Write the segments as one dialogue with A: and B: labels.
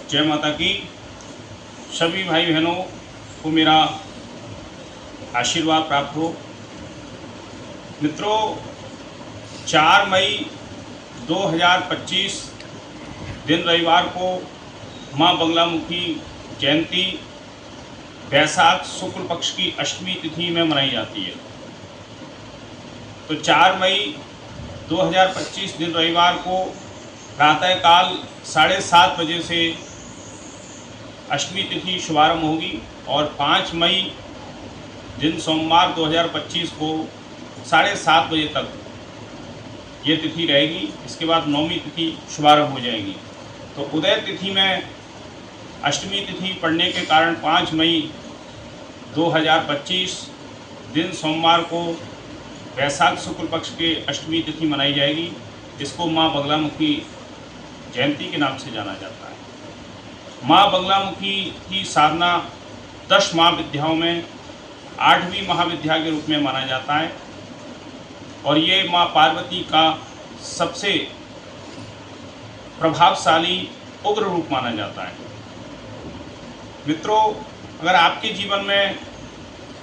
A: जय माता की। सभी भाई बहनों को मेरा आशीर्वाद प्राप्त हो। मित्रों, 4 मई 2025 दिन रविवार को माँ बगलामुखी जयंती वैशाख शुक्ल पक्ष की अष्टमी तिथि में मनाई जाती है। तो 4 मई 2025 दिन रविवार को प्रातःकाल 7:30 बजे से अष्टमी तिथि शुभारंभ होगी और 5 मई दिन सोमवार 2025 को 7:30 बजे तक ये तिथि रहेगी। इसके बाद नौमी तिथि शुभारंभ हो जाएगी। तो उदय तिथि में अष्टमी तिथि पड़ने के कारण 5 मई 2025 दिन सोमवार को वैशाख शुक्ल पक्ष के अष्टमी तिथि मनाई जाएगी। इसको माँ बगलामुखी जयंती के नाम से जाना जाता है। माँ बगलामुखी की साधना 10 महाविद्याओं में 8वीं महाविद्या के रूप में माना जाता है और ये माँ पार्वती का सबसे प्रभावशाली उग्र रूप माना जाता है। मित्रों, अगर आपके जीवन में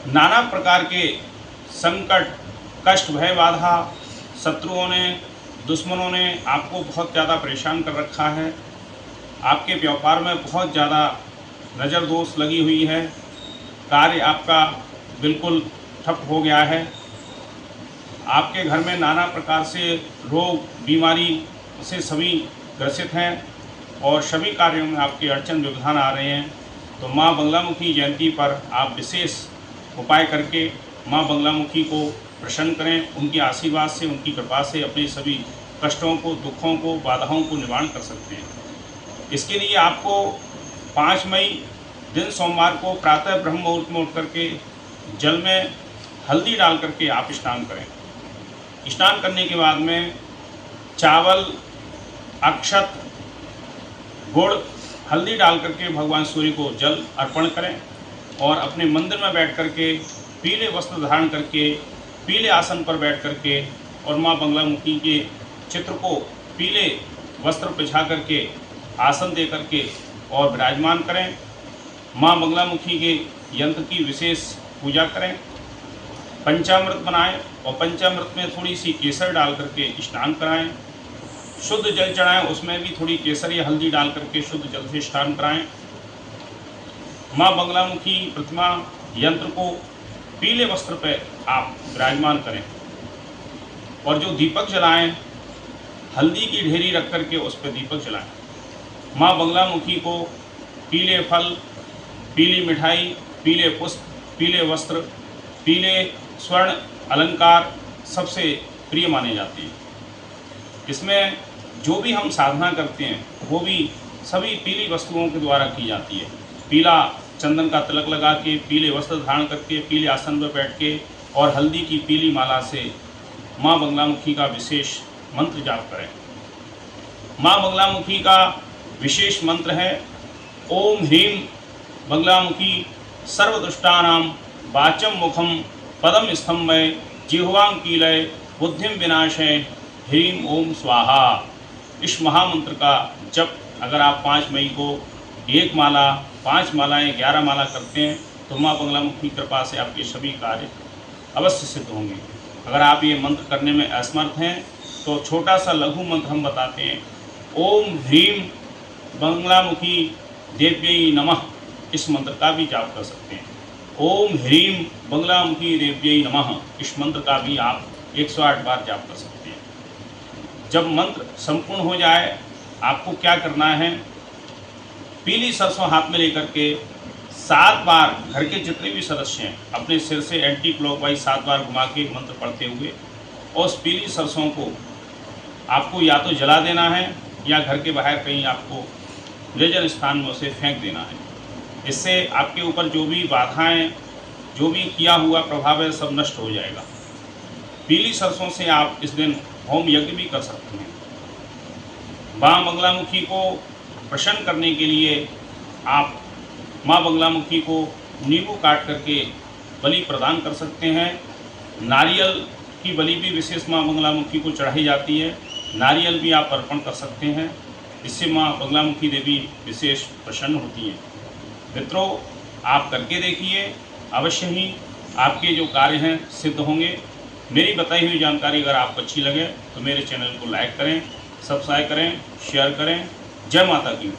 A: नाना प्रकार के संकट, कष्ट, भय, बाधा, शत्रुओं ने, दुश्मनों ने आपको बहुत ज़्यादा परेशान कर रखा है, आपके व्यापार में बहुत ज़्यादा नज़र दोष लगी हुई है, कार्य आपका बिल्कुल ठप हो गया है, आपके घर में नाना प्रकार से रोग, बीमारी से सभी ग्रसित हैं और सभी कार्यों में आपके अड़चन व्यवधान आ रहे हैं, तो माँ बगलामुखी जयंती पर आप विशेष उपाय करके माँ बगलामुखी को प्रसन्न करें। उनके आशीर्वाद से, उनकी कृपा से अपने सभी कष्टों को, दुखों को, बाधाओं को निवारण कर सकते हैं। इसके लिए आपको 5 मई दिन सोमवार को प्रातः ब्रह्म मुहूर्त में उठ करके जल में हल्दी डाल करके आप स्नान करें। स्नान करने के बाद में चावल, अक्षत, गुड़, हल्दी डाल करके भगवान सूर्य को जल अर्पण करें और अपने मंदिर में बैठ करके पीले वस्त्र धारण करके पीले आसन पर बैठ करके और माँ बगलामुखी के चित्र को पीले वस्त्र बिछा करके आसन दे करके और विराजमान करें। माँ बगलामुखी के यंत्र की विशेष पूजा करें। पंचामृत बनाएं और पंचामृत में थोड़ी सी केसर डाल करके स्नान कराएं। शुद्ध जल चढ़ाएं, उसमें भी थोड़ी केसर या हल्दी डाल करके शुद्ध जल से स्नान कराएं। माँ बगलामुखी प्रतिमा यंत्र को पीले वस्त्र पर आप विराजमान करें और जो दीपक जलाएं, हल्दी की ढेरी रख करके उस पर दीपक जलाएं। माँ बगलामुखी को पीले फल, पीली मिठाई, पीले पुष्प, पीले वस्त्र, पीले स्वर्ण अलंकार सबसे प्रिय माने जाते हैं। इसमें जो भी हम साधना करते हैं वो भी सभी पीली वस्तुओं के द्वारा की जाती है। पीला चंदन का तिलक लगा के, पीले वस्त्र धारण करके, पीले आसन पर बैठ के और हल्दी की पीली माला से माँ बगलामुखी का विशेष मंत्र जाप करें। माँ बगलामुखी का विशेष मंत्र है ओम ह्रीं बगलामुखी सर्वदुष्टानां वाचं मुखम पदम स्तंभय जिह्वां कीलय बुद्धिम विनाशय ह्रीं ओम स्वाहा। इस महामंत्र का जप अगर आप 5 मई को 1 माला, 5 मालाएँ, 11 माला करते हैं तो माँ बगलामुखी की कृपा से आपके सभी कार्य अवश्य सिद्ध होंगे। अगर आप ये मंत्र करने में असमर्थ हैं तो छोटा सा लघु मंत्र हम बताते हैं। ओम ह्रीं बगलामुखी देव्यै नमः, इस मंत्र का भी जाप कर सकते हैं। ओम ह्रीं बगलामुखी देव्यै नमः, इस मंत्र का भी आप 108 बार जाप कर सकते हैं। जब मंत्र संपूर्ण हो जाए आपको क्या करना है, पीली सरसों हाथ में लेकर के 7 बार घर के जितने भी सदस्य हैं अपने सिर से एंटी क्लॉकवाइज 7 बार घुमा के मंत्र पढ़ते हुए और उस पीली सरसों को आपको या तो जला देना है या घर के बाहर कहीं आपको निर्जन स्थान में उसे फेंक देना है। इससे आपके ऊपर जो भी बाधाएं, जो भी किया हुआ प्रभाव है सब नष्ट हो जाएगा। पीली सरसों से आप इस दिन होम यज्ञ भी कर सकते हैं। माँ बगलामुखी को प्रसन्न करने के लिए आप माँ बगलामुखी को नींबू काट करके बलि प्रदान कर सकते हैं। नारियल की बलि भी विशेष माँ बगलामुखी को चढ़ाई जाती है, नारियल भी आप अर्पण कर सकते हैं। इससे माँ बगलामुखी देवी विशेष प्रसन्न होती हैं। मित्रों, आप करके देखिए, अवश्य ही आपके जो कार्य हैं सिद्ध होंगे। मेरी बताई हुई जानकारी अगर आपको अच्छी लगे तो मेरे चैनल को लाइक करें, सब्सक्राइब करें, शेयर करें। जय माता की।